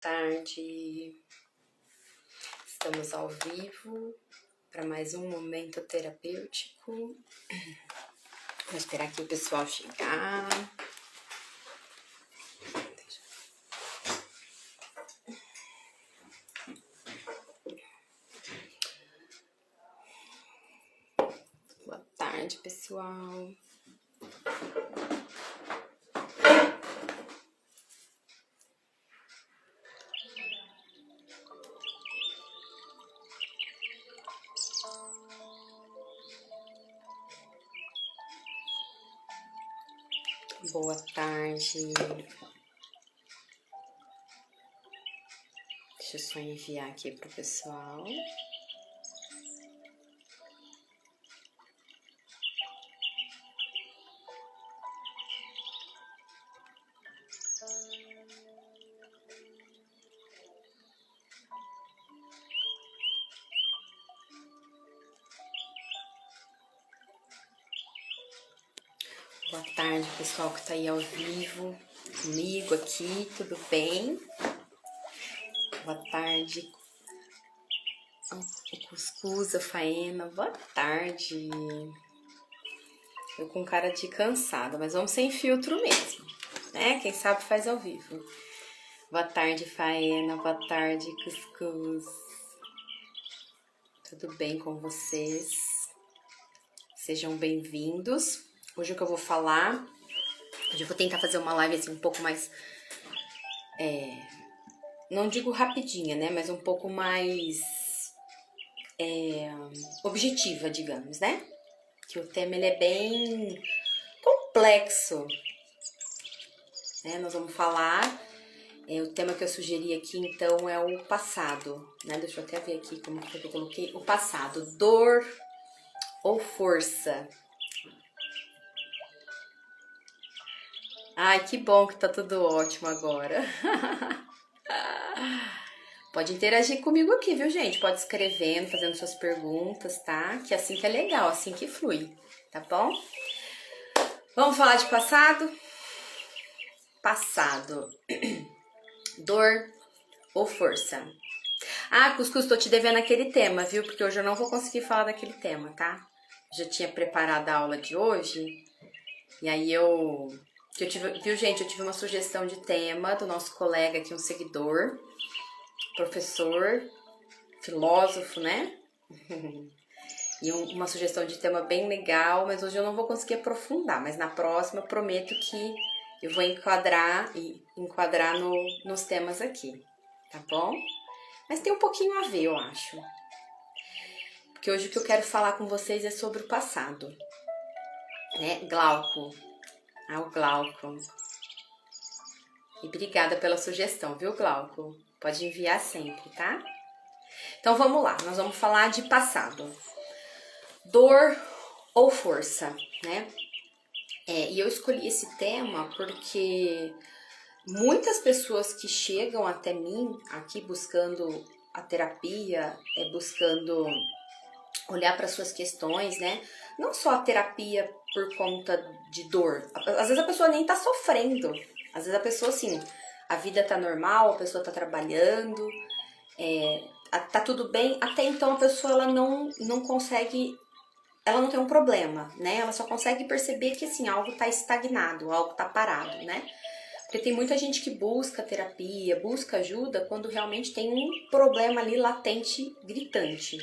Tarde, estamos ao vivo para mais um momento terapêutico. Vou esperar aqui o pessoal chegar. Boa tarde, pessoal. Boa tarde. Deixa eu só enviar aqui pro pessoal. Boa tarde, pessoal que tá aí ao vivo comigo aqui, tudo bem? Boa tarde, o Cuscuz, a Faena, boa tarde. Eu com cara de cansada, mas vamos sem filtro mesmo, né? Quem sabe faz ao vivo. Boa tarde, Faena, boa tarde, Cuscuz. Tudo bem com vocês? Sejam bem-vindos. Hoje o que eu vou falar, hoje eu vou tentar fazer uma live assim um pouco mais, não digo rapidinha, né, mas um pouco mais objetiva, digamos, né? Que o tema ele é bem complexo, né? Nós vamos falar, o tema que eu sugeri aqui então é o passado, né? Deixa eu até ver aqui como que eu coloquei, o passado, dor ou força. Ai, que bom que tá tudo ótimo agora. Pode interagir comigo aqui, viu, gente? Pode escrevendo, fazendo suas perguntas, tá? Que assim que é legal, assim que flui, tá bom? Vamos falar de passado? Passado. Dor ou força? Ah, Cuscuz, tô te devendo aquele tema, viu? Porque hoje eu não vou conseguir falar daquele tema, tá? Já tinha preparado a aula de hoje. E aí viu, gente? Eu tive uma sugestão de tema do nosso colega aqui, um seguidor, professor, filósofo, né? E uma sugestão de tema bem legal, mas hoje eu não vou conseguir aprofundar. Mas na próxima eu prometo que eu vou enquadrar nos temas aqui, tá bom? Mas tem um pouquinho a ver, eu acho. Porque hoje o que eu quero falar com vocês é sobre o passado, né? Glauco. Ah, o Glauco. E obrigada pela sugestão, viu, Glauco? Pode enviar sempre, tá? Então vamos lá, nós vamos falar de passado. Dor ou força, né? E eu escolhi esse tema porque muitas pessoas que chegam até mim aqui buscando a terapia, buscando olhar para suas questões, né? Não só a terapia por conta de dor. Às vezes a pessoa nem tá sofrendo. Às vezes a pessoa, assim, a vida tá normal, a pessoa tá trabalhando, tá tudo bem. Até então a pessoa, ela não consegue, ela não tem um problema, né? Ela só consegue perceber que, assim, algo tá estagnado, algo tá parado, né? Porque tem muita gente que busca terapia, busca ajuda quando realmente tem um problema ali latente, gritante.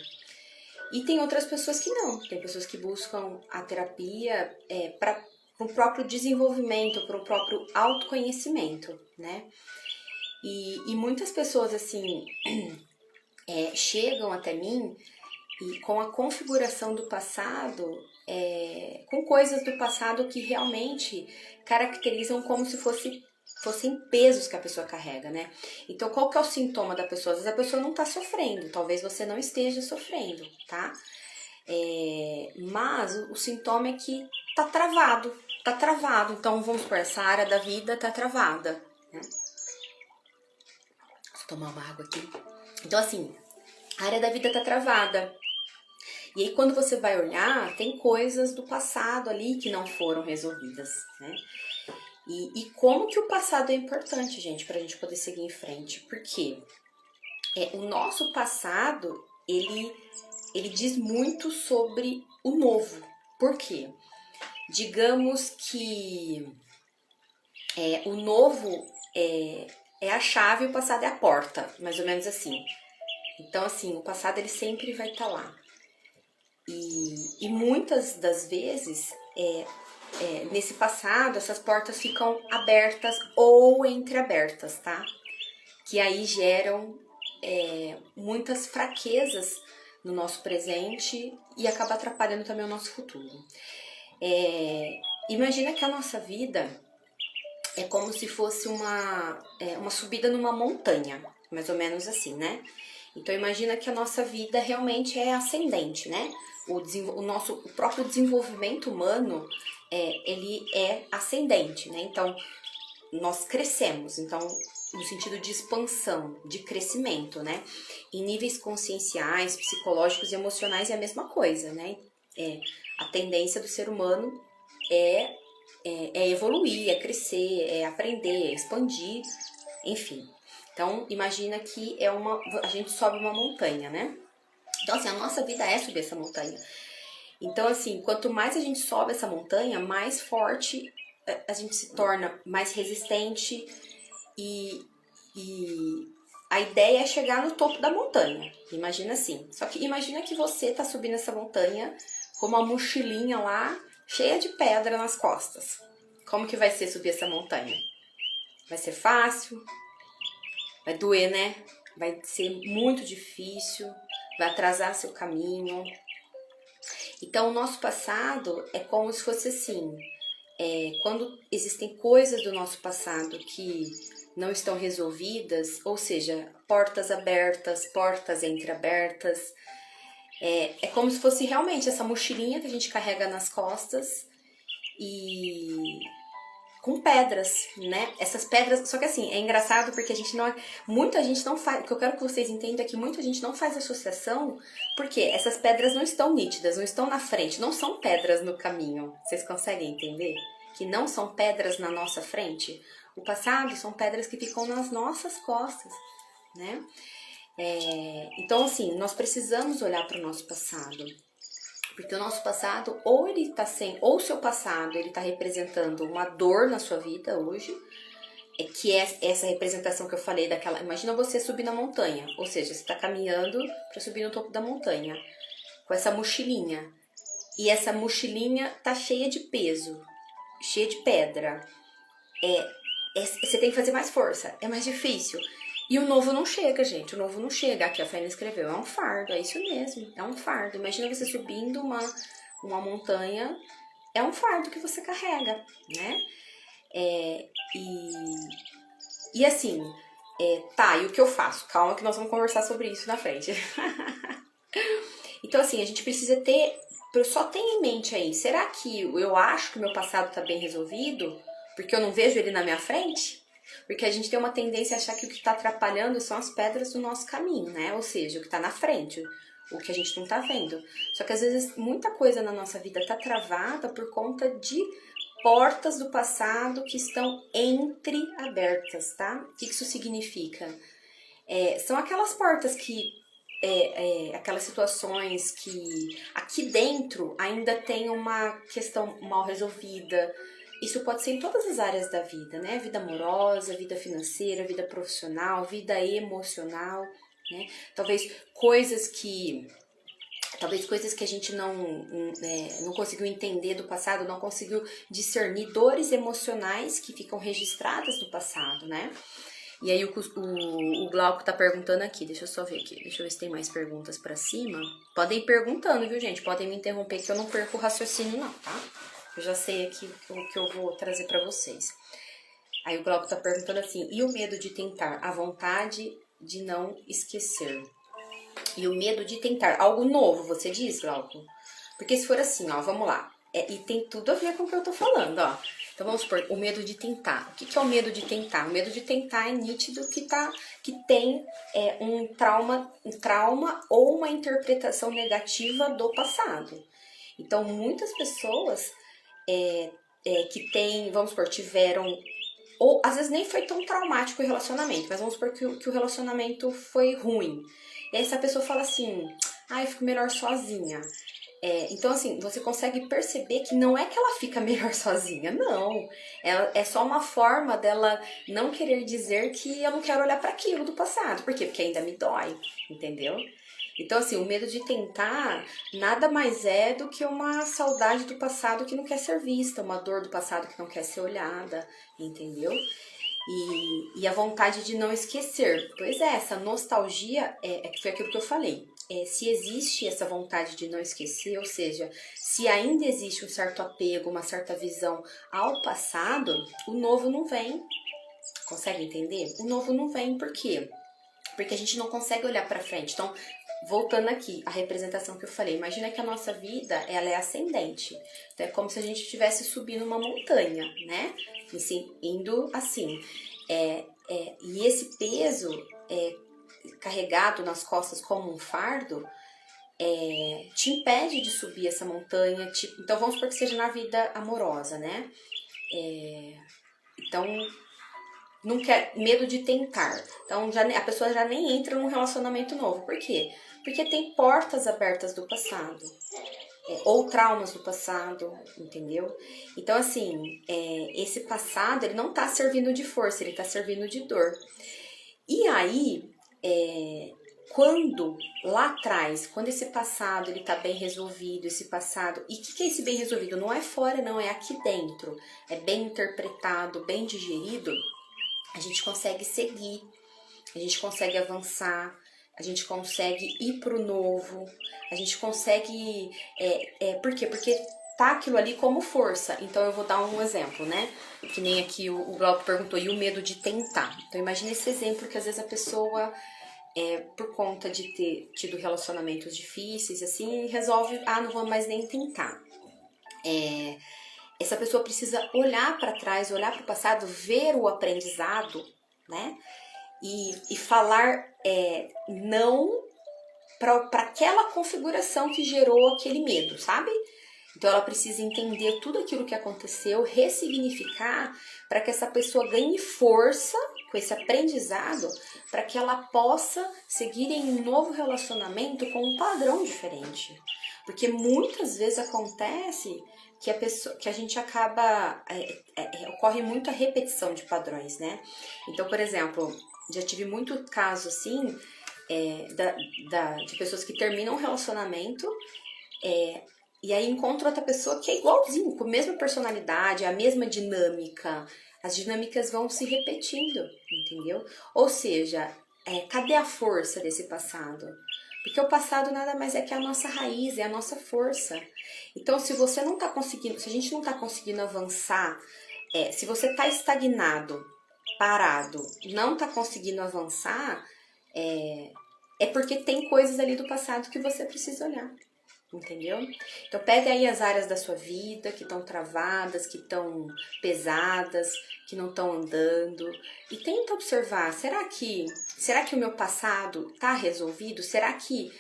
E tem outras pessoas que não. Tem pessoas que buscam a terapia para o próprio desenvolvimento, para o próprio autoconhecimento, né? E muitas pessoas, assim, chegam até mim e com a configuração do passado, com coisas do passado que realmente caracterizam como se fossem pesos que a pessoa carrega, né? Então, qual que é o sintoma da pessoa? Às vezes a pessoa não tá sofrendo, talvez você não esteja sofrendo, tá? Mas o sintoma é que tá travado. Então, vamos supor, essa área da vida tá travada, né? Vou tomar uma água aqui. Então, assim, a área da vida tá travada. E aí, quando você vai olhar, tem coisas do passado ali que não foram resolvidas, né? E como que o passado é importante, gente, pra gente poder seguir em frente? Porque o nosso passado, ele diz muito sobre o novo. Por quê? Digamos que o novo é a chave e o passado é a porta, mais ou menos assim. Então, assim, o passado ele sempre vai estar lá. E muitas das vezes, nesse passado, essas portas ficam abertas ou entreabertas, tá? Que aí geram muitas fraquezas no nosso presente e acaba atrapalhando também o nosso futuro. Imagina que a nossa vida é como se fosse uma subida numa montanha, mais ou menos assim, né? Então imagina que a nossa vida realmente é ascendente, né? O próprio desenvolvimento humano, ele é ascendente, né? Então nós crescemos, então no sentido de expansão, de crescimento, né? Em níveis conscienciais, psicológicos e emocionais é a mesma coisa, né? A tendência do ser humano é evoluir, é crescer, é aprender, é expandir, enfim. Então, imagina que a gente sobe uma montanha, né? Então, assim, a nossa vida é subir essa montanha. Então, assim, quanto mais a gente sobe essa montanha, mais forte a gente se torna, mais resistente e a ideia é chegar no topo da montanha. Imagina assim. Só que imagina que você tá subindo essa montanha com uma mochilinha lá, cheia de pedra nas costas. Como que vai ser subir essa montanha? Vai ser fácil? Vai doer, né? Vai ser muito difícil, vai atrasar seu caminho. Então, o nosso passado é como se fosse assim, quando existem coisas do nosso passado que não estão resolvidas, ou seja, portas abertas, portas entreabertas, é como se fosse realmente essa mochilinha que a gente carrega nas costas e com pedras, né? Essas pedras, só que assim, é engraçado porque muita gente não faz, o que eu quero que vocês entendam é que muita gente não faz associação, porque essas pedras não estão nítidas, não estão na frente, não são pedras no caminho. Vocês conseguem entender? Que não são pedras na nossa frente? O passado são pedras que ficam nas nossas costas, né? Então, assim, nós precisamos olhar para o nosso passado. Porque o nosso passado, ou o seu passado, ele tá representando uma dor na sua vida hoje, que é essa representação que eu falei daquela. Imagina você subir na montanha, ou seja, você tá caminhando para subir no topo da montanha, com essa mochilinha. E essa mochilinha tá cheia de peso, cheia de pedra. Você tem que fazer mais força, é mais difícil. E o novo não chega, gente. O novo não chega. Aqui a Fênia escreveu. É um fardo, é isso mesmo. É um fardo. Imagina você subindo uma montanha. É um fardo que você carrega, né? E assim, tá, e o que eu faço? Calma que nós vamos conversar sobre isso na frente. Então assim, a gente precisa só ter em mente aí, será que eu acho que o meu passado tá bem resolvido? Porque eu não vejo ele na minha frente? Porque a gente tem uma tendência a achar que o que está atrapalhando são as pedras do nosso caminho, né? Ou seja, o que está na frente, o que a gente não está vendo. Só que às vezes muita coisa na nossa vida está travada por conta de portas do passado que estão entreabertas, tá? O que isso significa? São aquelas portas que aquelas situações que aqui dentro ainda tem uma questão mal resolvida. Isso pode ser em todas as áreas da vida, né? Vida amorosa, vida financeira, vida profissional, vida emocional, né? Talvez coisas que a gente não conseguiu entender do passado, não conseguiu discernir, dores emocionais que ficam registradas no passado, né? E aí o Glauco tá perguntando aqui, deixa eu só ver aqui, deixa eu ver se tem mais perguntas pra cima. Podem ir perguntando, viu, gente? Podem me interromper que eu não perco o raciocínio não, tá? Eu já sei aqui o que eu vou trazer pra vocês. Aí o Glauco tá perguntando assim, e o medo de tentar? A vontade de não esquecer. E o medo de tentar algo novo, você diz, Glauco? Porque se for assim, ó, vamos lá. E tem tudo a ver com o que eu tô falando, ó. Então vamos supor, o medo de tentar. O que é o medo de tentar? O medo de tentar é nítido que tem um trauma ou uma interpretação negativa do passado. Então muitas pessoas que tem, vamos supor, tiveram, ou às vezes nem foi tão traumático o relacionamento, mas vamos supor que o relacionamento foi ruim. E aí essa pessoa fala assim, eu fico melhor sozinha. Então, assim, você consegue perceber que não é que ela fica melhor sozinha, não. É só uma forma dela não querer dizer que eu não quero olhar para aquilo do passado. Por quê? Porque ainda me dói, entendeu? Então, assim, o medo de tentar nada mais é do que uma saudade do passado que não quer ser vista, uma dor do passado que não quer ser olhada, entendeu? E a vontade de não esquecer. Pois é, essa nostalgia foi aquilo que eu falei. Se existe essa vontade de não esquecer, ou seja, se ainda existe um certo apego, uma certa visão ao passado, o novo não vem. Consegue entender? O novo não vem, por quê? Porque a gente não consegue olhar para frente. Então, voltando aqui, a representação que eu falei, imagina que a nossa vida, ela é ascendente. Então, é como se a gente estivesse subindo uma montanha, né? Assim, indo assim. E esse peso carregado nas costas como um fardo te impede de subir essa montanha. Então, vamos supor que seja na vida amorosa, né? Então, não quer, medo de tentar. Então, a pessoa já nem entra num relacionamento novo. Por quê? Porque tem portas abertas do passado. Ou traumas do passado, entendeu? Então, assim, esse passado, ele não tá servindo de força, ele tá servindo de dor. E aí, quando lá atrás, quando esse passado ele tá bem resolvido, esse passado... E o que é esse bem resolvido? Não é fora, não, é aqui dentro. É bem interpretado, bem digerido. A gente consegue seguir, a gente consegue avançar, a gente consegue ir pro novo, a gente consegue... por quê? Porque tá aquilo ali como força. Então eu vou dar um exemplo, né? Que nem aqui o Glauco perguntou, e o medo de tentar. Então imagina esse exemplo que às vezes a pessoa, por conta de ter tido relacionamentos difíceis, assim, resolve, não vou mais nem tentar. Essa pessoa precisa olhar para trás, olhar para o passado, ver o aprendizado, né? E falar não para aquela configuração que gerou aquele medo, sabe? Então ela precisa entender tudo aquilo que aconteceu, ressignificar para que essa pessoa ganhe força com esse aprendizado, para que ela possa seguir em um novo relacionamento com um padrão diferente. Porque muitas vezes acontece que a gente acaba... ocorre muito a repetição de padrões, né? Então, por exemplo, já tive muito caso assim, de pessoas que terminam um relacionamento e aí encontram outra pessoa que é igualzinho, com a mesma personalidade, a mesma dinâmica. As dinâmicas vão se repetindo, entendeu? Ou seja, cadê a força desse passado? Porque o passado nada mais é que a nossa raiz, é a nossa força. Então, se você não tá conseguindo, se a gente não tá conseguindo avançar, se você tá estagnado, parado, não tá conseguindo avançar, é porque tem coisas ali do passado que você precisa olhar. Entendeu? Então pega aí as áreas da sua vida que estão travadas, que estão pesadas, que não estão andando e tenta observar, será que o meu passado está resolvido? Será que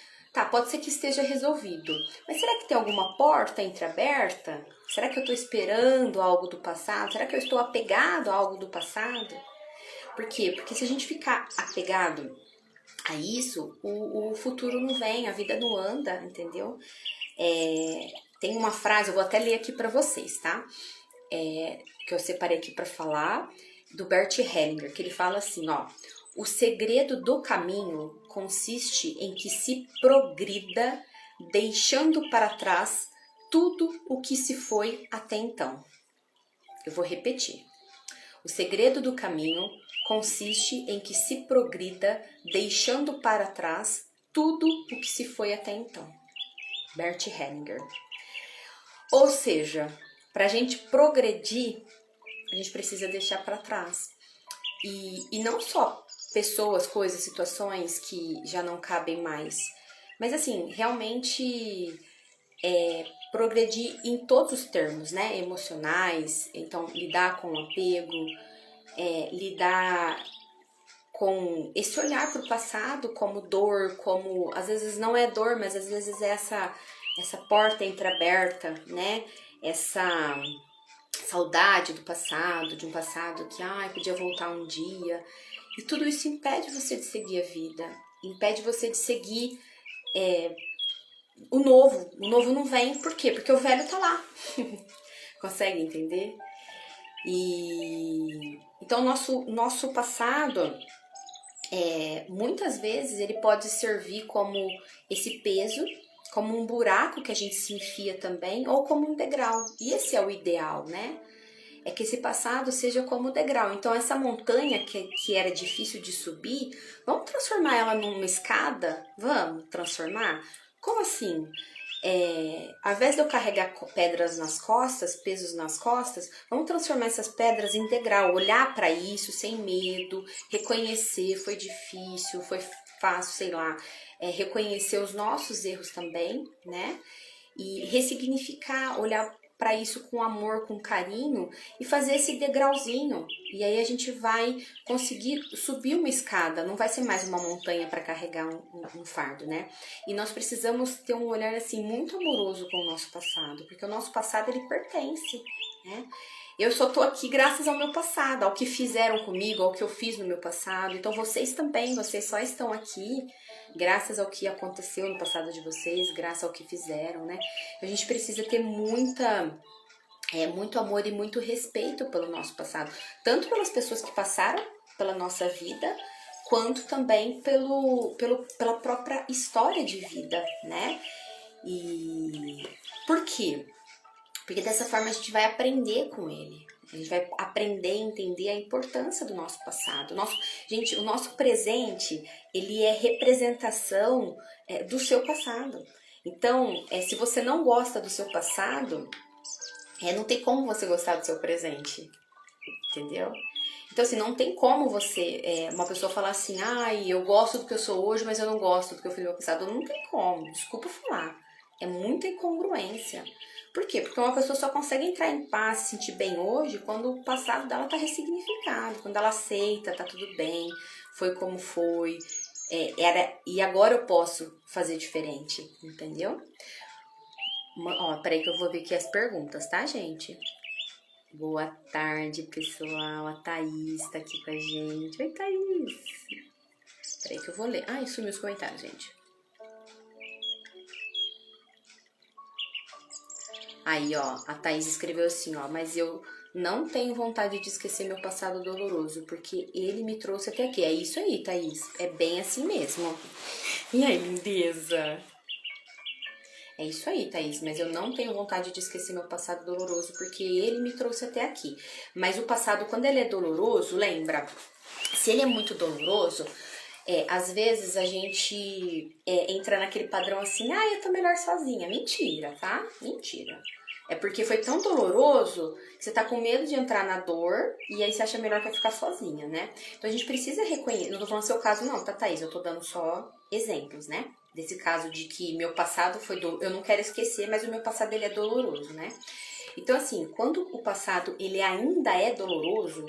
pode ser que esteja resolvido, mas será que tem alguma porta entreaberta? Será que eu estou esperando algo do passado? Será que eu estou apegado a algo do passado? Por quê? Porque se a gente ficar apegado a isso, o futuro não vem, a vida não anda, entendeu? Tem uma frase, eu vou até ler aqui para vocês, tá? Que eu separei aqui para falar, do Bert Hellinger, que ele fala assim, ó: o segredo do caminho consiste em que se progrida deixando para trás tudo o que se foi até então. Eu vou repetir. O segredo do caminho consiste em que se progrida deixando para trás tudo o que se foi até então. Bert Hellinger. Ou seja, para a gente progredir, a gente precisa deixar para trás. E não só pessoas, coisas, situações que já não cabem mais, mas assim, realmente progredir em todos os termos, né? Emocionais, então lidar com o apego, lidar com esse olhar para o passado como dor, como às vezes não é dor, mas às vezes é essa porta entreaberta, né? saudade do passado, de um passado que, podia voltar um dia. E tudo isso impede você de seguir a vida, impede você de seguir o novo. O novo não vem, por quê? Porque o velho tá lá. Consegue entender? E então nosso passado, muitas vezes ele pode servir como esse peso, como um buraco que a gente se enfia também, ou como um degrau. E esse é o ideal, né? É que esse passado seja como degrau. Então essa montanha que era difícil de subir, vamos transformar ela numa escada? Vamos transformar? Como assim? Ao invés de eu carregar pedras nas costas, pesos nas costas, vamos transformar essas pedras em degrau, olhar para isso sem medo, reconhecer, foi difícil, foi fácil, sei lá, reconhecer os nossos erros também, né? E ressignificar, olhar para isso com amor, com carinho e fazer esse degrauzinho. E aí a gente vai conseguir subir uma escada, não vai ser mais uma montanha para carregar um fardo, né? E nós precisamos ter um olhar assim muito amoroso com o nosso passado, porque o nosso passado ele pertence, né? Eu só tô aqui graças ao meu passado, ao que fizeram comigo, ao que eu fiz no meu passado. Então vocês também, vocês só estão aqui graças ao que aconteceu no passado de vocês, graças ao que fizeram, né? A gente precisa ter muito amor e muito respeito pelo nosso passado, tanto pelas pessoas que passaram pela nossa vida, quanto também pela própria história de vida, né? E por quê? Porque dessa forma a gente vai aprender com ele. A gente vai aprender a entender a importância do nosso passado. O nosso presente, ele é representação do seu passado. Então, se você não gosta do seu passado, não tem como você gostar do seu presente. Entendeu? Então, assim, não tem como uma pessoa falar assim, eu gosto do que eu sou hoje, mas eu não gosto do que eu fiz no meu passado. Não tem como, desculpa falar. É muita incongruência. Por quê? Porque uma pessoa só consegue entrar em paz, se sentir bem hoje, quando o passado dela tá ressignificado, quando ela aceita, tá tudo bem, foi como foi, e agora eu posso fazer diferente, entendeu? Peraí que eu vou ver aqui as perguntas, tá, gente? Boa tarde, pessoal. A Thaís tá aqui com a gente. Oi, Thaís. Peraí que eu vou ler. Sumiu os comentários, gente. Aí, a Thaís escreveu assim, mas eu não tenho vontade de esquecer meu passado doloroso, porque ele me trouxe até aqui. É isso aí, Thaís. É bem assim mesmo. E aí, lindeza? É isso aí, Thaís, mas eu não tenho vontade de esquecer meu passado doloroso, porque ele me trouxe até aqui. Mas o passado, quando ele é doloroso, lembra? Se ele é muito doloroso, às vezes a gente entra naquele padrão assim, eu tô melhor sozinha. Mentira, tá? Mentira. É porque foi tão doloroso que você tá com medo de entrar na dor e aí você acha melhor que ficar sozinha, né? Então a gente precisa reconhecer, não tô falando seu caso não, tá, Thaís? Eu tô dando só exemplos, né? Desse caso de que meu passado foi doloroso, eu não quero esquecer, mas o meu passado ele é doloroso, né? Então assim, quando o passado ele ainda é doloroso,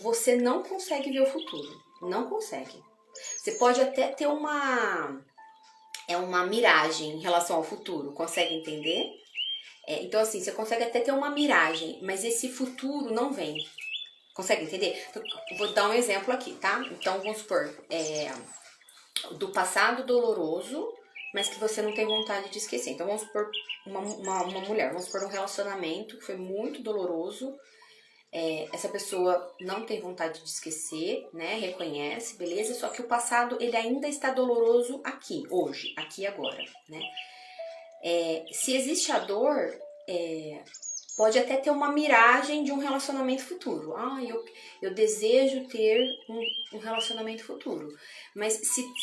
você não consegue ver o futuro, não consegue. Você pode até ter uma miragem em relação ao futuro, consegue entender? Então assim, você consegue até ter uma miragem, mas esse futuro não vem. Consegue entender? Então, vou dar um exemplo aqui, tá? Então vamos supor, do passado doloroso, mas que você não tem vontade de esquecer. Então vamos supor uma mulher, vamos supor um relacionamento que foi muito doloroso. Essa pessoa não tem vontade de esquecer, né? Reconhece, beleza? Só que o passado, ele ainda está doloroso aqui, hoje, aqui e agora, né? Se existe a dor, pode até ter uma miragem de um relacionamento futuro. Eu desejo ter um relacionamento futuro. Mas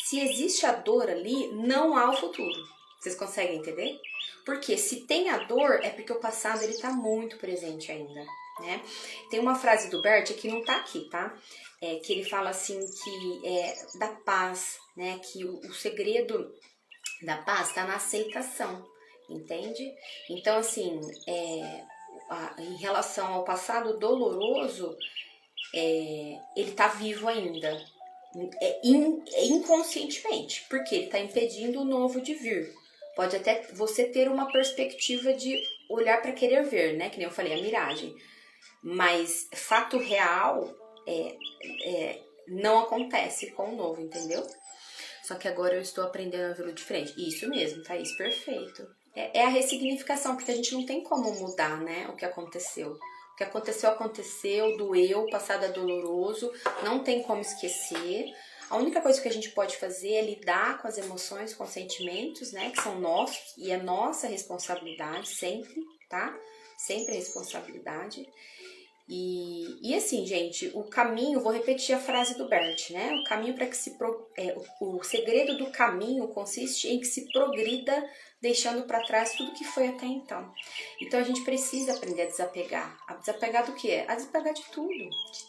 se existe a dor ali, não há o futuro. Vocês conseguem entender? Porque se tem a dor, é porque o passado ele tá muito presente ainda, né? Tem uma frase do Bert que não tá aqui, tá? Que ele fala assim que da paz, né? Que o segredo da paz está na aceitação, entende? Então, assim, em relação ao passado doloroso, ele tá vivo ainda, inconscientemente, porque ele tá impedindo o novo de vir. Pode até você ter uma perspectiva de olhar para querer ver, né? Que nem eu falei, a miragem. Mas fato real não acontece com o novo, entendeu? Só que agora eu estou aprendendo a vê-lo diferente. Isso mesmo, Thaís, perfeito. É a ressignificação, porque a gente não tem como mudar, né, o que aconteceu. O que aconteceu, doeu, o passado é doloroso, não tem como esquecer. A única coisa que a gente pode fazer é lidar com as emoções, com os sentimentos, né, que são nossos, e é nossa responsabilidade sempre, tá? Sempre é responsabilidade. E assim, gente, o caminho, vou repetir a frase do Bert, né? O caminho para que o segredo do caminho consiste em que se progrida deixando para trás tudo que foi até então. Então a gente precisa aprender a desapegar. A desapegar do que é? A desapegar de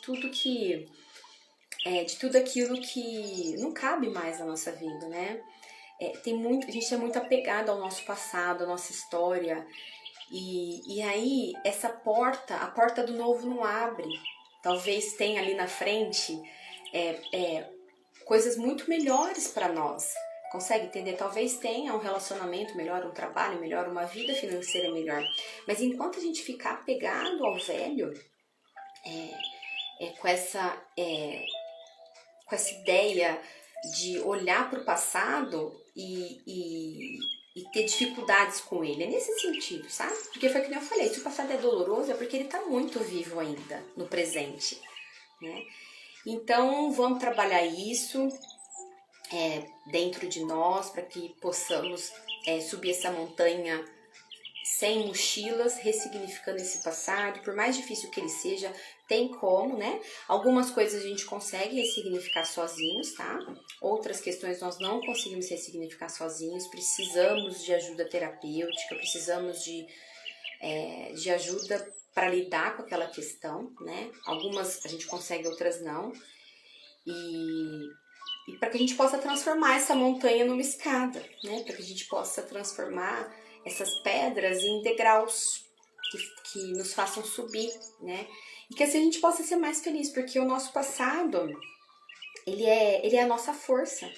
tudo que de tudo aquilo que não cabe mais na nossa vida, né? A gente é muito apegado ao nosso passado, à nossa história. E aí, a porta do novo não abre. Talvez tenha ali na frente coisas muito melhores para nós. Consegue entender? Talvez tenha um relacionamento melhor, um trabalho melhor, uma vida financeira melhor. Mas enquanto a gente ficar apegado ao velho, com essa ideia de olhar para o passado e ter dificuldades com ele. É nesse sentido, sabe? Porque foi que nem eu falei, se o passado é doloroso é porque ele está muito vivo ainda no presente, né? Então, vamos trabalhar isso dentro de nós para que possamos subir essa montanha sem mochilas, ressignificando esse passado. Por mais difícil que ele seja, tem como, né? Algumas coisas a gente consegue ressignificar sozinhos, tá? Outras questões nós não conseguimos ressignificar sozinhos, precisamos de ajuda terapêutica, precisamos de ajuda para lidar com aquela questão, né? Algumas a gente consegue, outras não. E para que a gente possa transformar essa montanha numa escada, né? Para que a gente possa transformar essas pedras em degraus que nos façam subir, né? E que assim a gente possa ser mais feliz, porque o nosso passado, ele é a nossa força.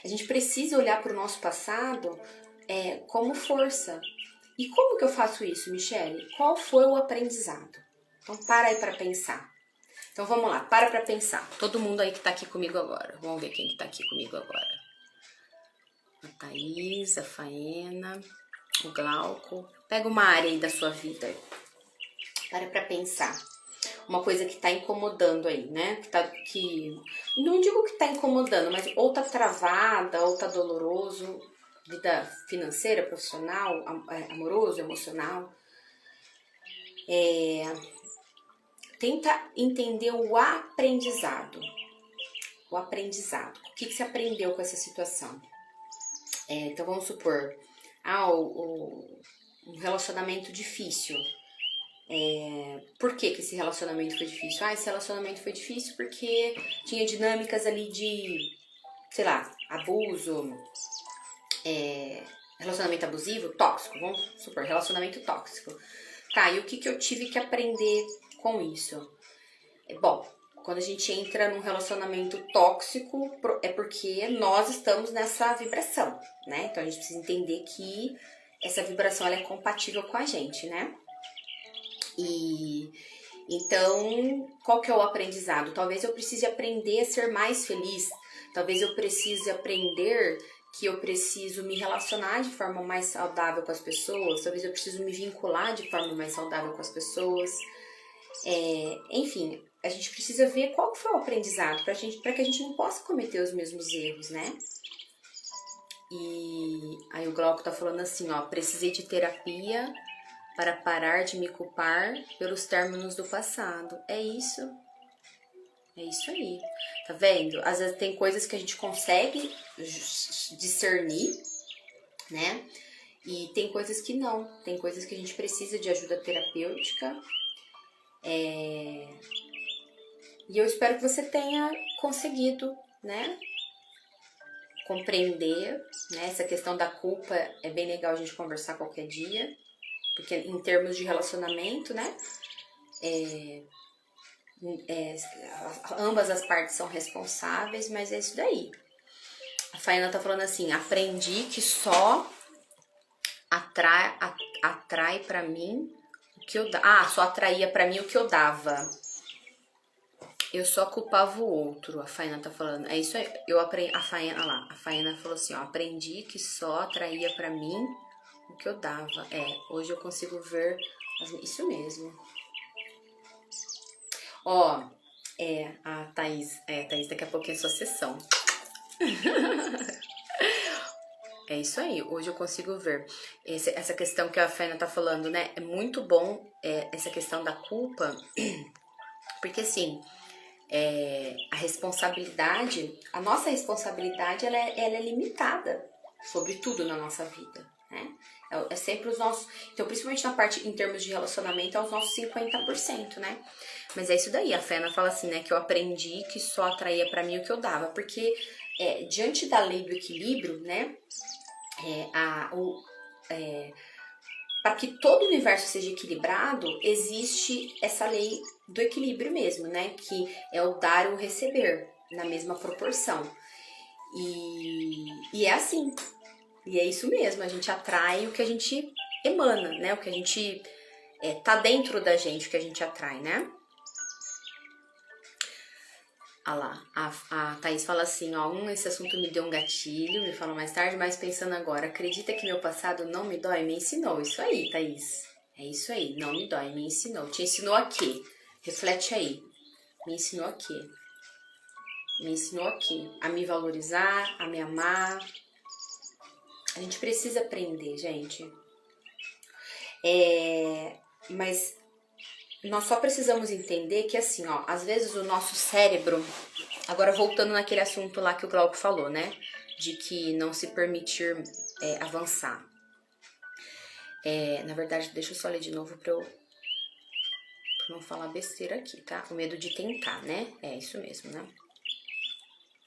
A gente precisa olhar para o nosso passado como força. E como que eu faço isso, Michele? Qual foi o aprendizado? Então, para aí para pensar. Então, vamos lá, para pensar. Todo mundo aí que tá aqui comigo agora. Vamos ver quem que tá aqui comigo agora. A Thaís, a Faena, o Glauco. Pega uma área aí da sua vida. Para pensar. Uma coisa que tá incomodando aí, né? Não digo que tá incomodando, mas ou tá travada, ou tá doloroso. Vida financeira, profissional, amoroso, emocional. Tenta entender o aprendizado. O aprendizado. O que você aprendeu com essa situação? Então vamos supor, um relacionamento difícil. Por que esse relacionamento foi difícil? Esse relacionamento foi difícil porque tinha dinâmicas ali de, sei lá, abuso, relacionamento abusivo, tóxico, vamos supor, relacionamento tóxico. Tá, e o que eu tive que aprender com isso? Bom, quando a gente entra num relacionamento tóxico, é porque nós estamos nessa vibração, né? Então a gente precisa entender que essa vibração ela é compatível com a gente, né? E então, qual que é o aprendizado? Talvez eu precise aprender a ser mais feliz. Talvez eu precise aprender que eu preciso me relacionar de forma mais saudável com as pessoas. Talvez eu preciso me vincular de forma mais saudável com as pessoas. Enfim, a gente precisa ver qual foi o aprendizado para que a gente não possa cometer os mesmos erros, né? E aí o Glauco tá falando assim, ó, precisei de terapia para parar de me culpar pelos términos do passado. É isso aí, tá vendo? Às vezes tem coisas que a gente consegue discernir, né? E tem coisas que não, tem coisas que a gente precisa de ajuda terapêutica. E eu espero que você tenha conseguido, né, compreender, né, essa questão da culpa. É bem legal a gente conversar qualquer dia, porque em termos de relacionamento, né, ambas as partes são responsáveis, mas é isso daí. A Faina tá falando assim, aprendi que só atrai pra mim o que eu dava. Só atraía pra mim o que eu dava. Eu só culpava o outro, a Faina tá falando. É isso aí. Eu aprendi. A Faina falou assim, ó. Aprendi que só atraía pra mim o que eu dava. Hoje eu consigo ver. Isso mesmo. Ó, a Thaís. Thaís, daqui a pouquinho é sua sessão. É isso aí, hoje eu consigo ver. Essa questão que a Faina tá falando, né? É muito bom essa questão da culpa, porque assim, a nossa responsabilidade, ela é limitada sobre tudo na nossa vida, né? É sempre os nossos... Então, principalmente na parte, em termos de relacionamento, é os nossos 50%, né? Mas é isso daí, a Faina fala assim, né? Que eu aprendi que só atraía pra mim o que eu dava, porque diante da lei do equilíbrio, né? Para que todo o universo seja equilibrado, existe essa lei do equilíbrio mesmo, né? Que é o dar e o receber na mesma proporção. E é assim. E é isso mesmo, a gente atrai o que a gente emana, né? O que a gente tá dentro da gente, o que a gente atrai, né? Ah lá, a Thaís fala assim, ó, esse assunto me deu um gatilho, me fala mais tarde, mas pensando agora, acredita que meu passado não me dói? Me ensinou, isso aí, Thaís. É isso aí, não me dói, me ensinou. Te ensinou a quê? Reflete aí. Me ensinou a quê? Me ensinou a quê? A me valorizar, a me amar. A gente precisa aprender, gente. Mas nós só precisamos entender que assim, ó, às vezes o nosso cérebro... Agora, voltando naquele assunto lá que o Glauco falou, né? De que não se permitir avançar. Na verdade, deixa eu só ler de novo pra eu não falar besteira aqui, tá? O medo de tentar, né? É isso mesmo, né?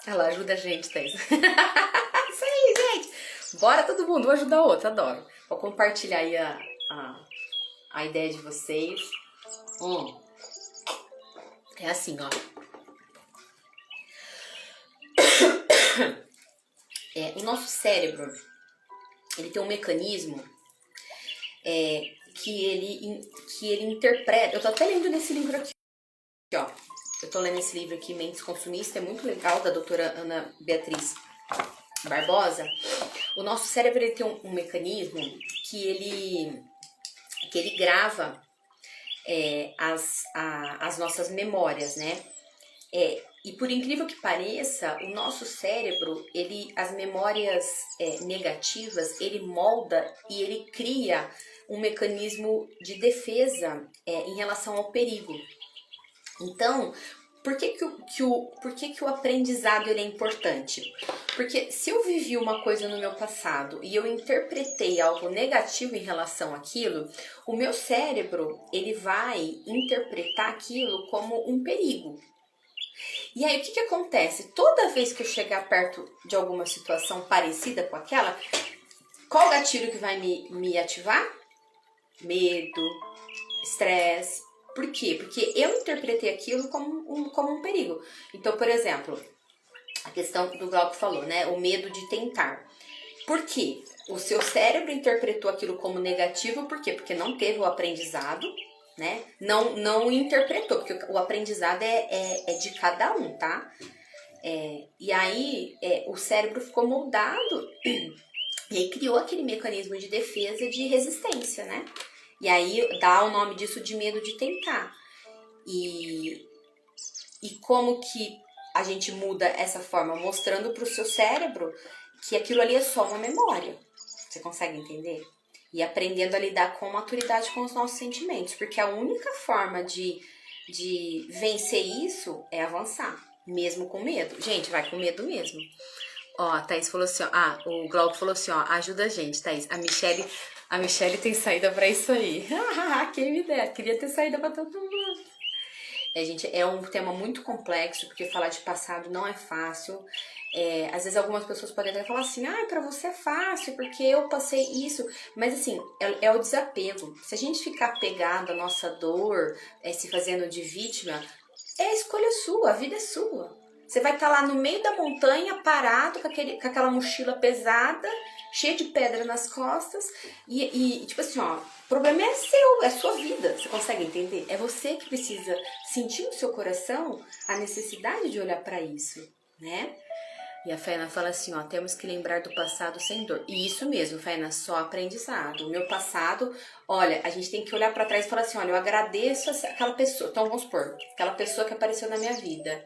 Ela ajuda a gente, Thaís. Isso aí, gente! Bora todo mundo, um ajudar o outro, adoro. Vou compartilhar aí a ideia de vocês. É assim, ó. O nosso cérebro, ele tem um mecanismo que ele interpreta. Eu tô até lendo nesse livro aqui, ó. Eu tô lendo esse livro aqui, Mentes Consumista, é muito legal, da doutora Ana Beatriz Barbosa. O nosso cérebro, ele tem um mecanismo que ele grava as nossas memórias, né? E por incrível que pareça, o nosso cérebro, as memórias negativas, ele molda e ele cria um mecanismo de defesa em relação ao perigo. Então, por que o aprendizado ele é importante? Porque se eu vivi uma coisa no meu passado e eu interpretei algo negativo em relação àquilo, o meu cérebro ele vai interpretar aquilo como um perigo. E aí, o que acontece? Toda vez que eu chegar perto de alguma situação parecida com aquela, qual gatilho que vai me ativar? Medo, estresse. Por quê? Porque eu interpretei aquilo como um perigo. Então, por exemplo, a questão do Glauco falou, né? O medo de tentar. Por quê? O seu cérebro interpretou aquilo como negativo, por quê? Porque não teve o aprendizado, né? Não interpretou, porque o aprendizado é de cada um, tá? E aí o cérebro ficou moldado e aí criou aquele mecanismo de defesa, de resistência, né? E aí dá o nome disso de medo de tentar. E como que a gente muda essa forma? Mostrando para o seu cérebro que aquilo ali é só uma memória. Você consegue entender? E aprendendo a lidar com maturidade com os nossos sentimentos. Porque a única forma de vencer isso é avançar. Mesmo com medo. Gente, vai com medo mesmo. Ó, a Thaís falou assim, ó. O Glauco falou assim, ó. Ajuda a gente, Thaís. A Michelle tem saída pra isso aí. Quem me dera. Queria ter saída pra todo mundo. Gente, é um tema muito complexo, porque falar de passado não é fácil. Às vezes algumas pessoas podem até falar assim, pra você é fácil, porque eu passei isso. Mas assim, é o desapego. Se a gente ficar pegado à nossa dor, se fazendo de vítima, é a escolha sua, a vida é sua. Você vai estar lá no meio da montanha, parado, com aquela mochila pesada, cheia de pedra nas costas, e tipo assim, ó, o problema é seu, é sua vida, você consegue entender? É você que precisa sentir no seu coração a necessidade de olhar para isso, né? E a Faina fala assim, ó, temos que lembrar do passado sem dor. E isso mesmo, Faina, só aprendizado. O meu passado, olha, a gente tem que olhar para trás e falar assim, olha, eu agradeço aquela pessoa. Então, vamos supor, aquela pessoa que apareceu na minha vida.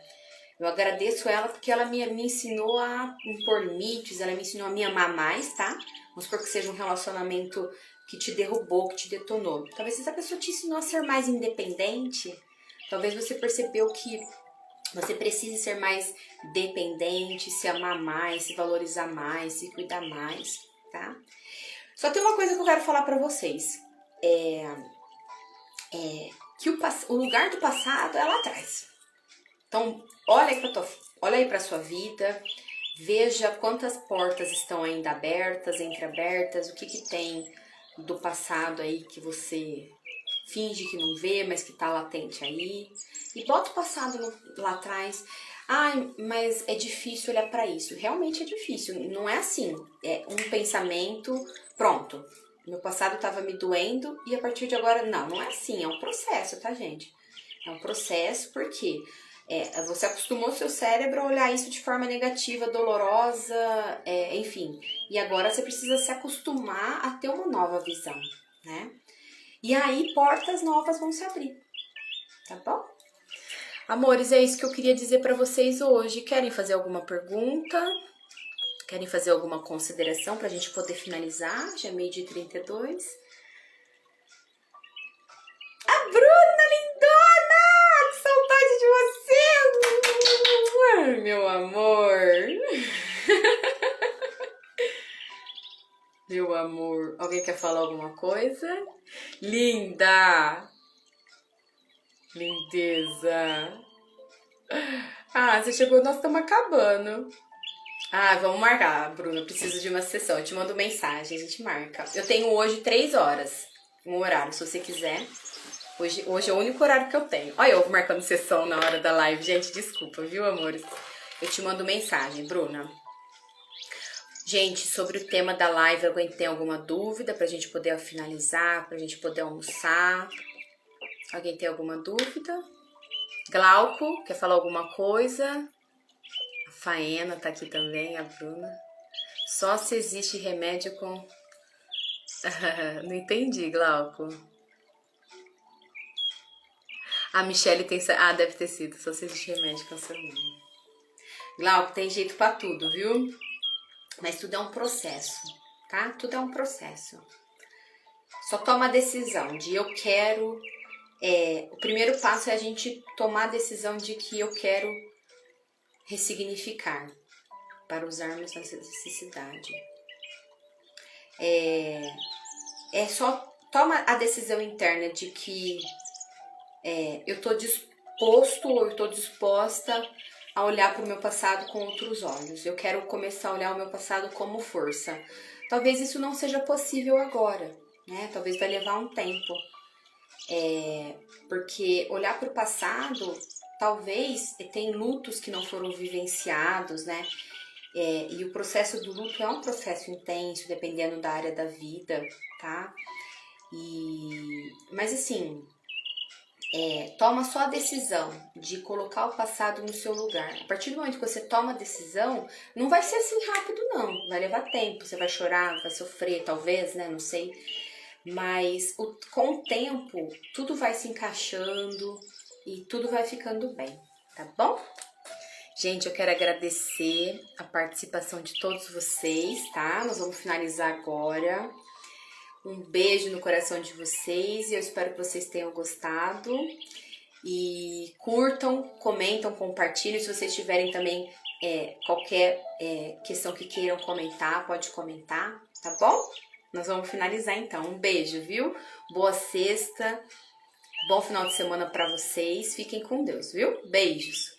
Eu agradeço ela porque ela me ensinou a impor limites, ela me ensinou a me amar mais, tá? Vamos supor que seja um relacionamento que te derrubou, que te detonou. Talvez essa pessoa te ensinou a ser mais independente. Talvez você percebeu que você precisa ser mais dependente, se amar mais, se valorizar mais, se cuidar mais, tá? Só tem uma coisa que eu quero falar pra vocês. Que o lugar do passado é lá atrás. Então, olha aí pra sua vida, veja quantas portas estão ainda abertas, entreabertas, o que tem do passado aí que você finge que não vê, mas que tá latente aí. E bota o passado lá atrás. Ai, mas é difícil olhar pra isso. Realmente é difícil. Não é assim. É um pensamento, pronto. Meu passado tava me doendo e a partir de agora, não é assim. É um processo, tá, gente? É um processo porque você acostumou seu cérebro a olhar isso de forma negativa, dolorosa, enfim. E agora você precisa se acostumar a ter uma nova visão, né? E aí, portas novas vão se abrir, tá bom? Amores, é isso que eu queria dizer pra vocês hoje. Querem fazer alguma pergunta? Querem fazer alguma consideração pra gente poder finalizar? Já é 12h32. A Bruna, lindona! Que saudade de você! Ai, meu amor! Meu amor, alguém quer falar alguma coisa? Linda! Lindeza! Ah, você chegou, nós estamos acabando. Ah, vamos marcar, Bruna, eu preciso de uma sessão. Eu te mando mensagem, a gente marca. Eu tenho hoje 3 horas, um horário, se você quiser. Hoje é o único horário que eu tenho. Olha eu marcando sessão na hora da live. Gente, desculpa, viu, amores? Eu te mando mensagem, Bruna. Gente, sobre o tema da live, alguém tem alguma dúvida pra gente poder finalizar, pra gente poder almoçar? Alguém tem alguma dúvida? Glauco, quer falar alguma coisa? A Faena tá aqui também, a Bruna. Só se existe remédio com... Não entendi, Glauco. A Michelle tem... Ah, deve ter sido. Só se existe remédio com seu nome. Glauco, tem jeito pra tudo, viu? Mas tudo é um processo, tá? Tudo é um processo. Só toma a decisão de eu quero... o primeiro passo é a gente tomar a decisão de que eu quero ressignificar para usarmos nessa necessidade. Só toma a decisão interna de que eu tô disposto ou eu tô disposta a olhar para o meu passado com outros olhos. Eu quero começar a olhar o meu passado como força. Talvez isso não seja possível agora, né? Talvez vai levar um tempo. Porque olhar para o passado, talvez tem lutos que não foram vivenciados, né? E o processo do luto é um processo intenso, dependendo da área da vida, tá? Mas assim, toma só a decisão de colocar o passado no seu lugar. A partir do momento que você toma a decisão, não vai ser assim rápido não, vai levar tempo, você vai chorar, vai sofrer talvez, né, não sei. Mas com o tempo, tudo vai se encaixando e tudo vai ficando bem, tá bom? Gente, eu quero agradecer a participação de todos vocês, tá? Nós vamos finalizar agora. Um beijo no coração de vocês e eu espero que vocês tenham gostado. E curtam, comentam, compartilhem. Se vocês tiverem também qualquer questão que queiram comentar, pode comentar, tá bom? Nós vamos finalizar então. Um beijo, viu? Boa sexta, bom final de semana pra vocês. Fiquem com Deus, viu? Beijos!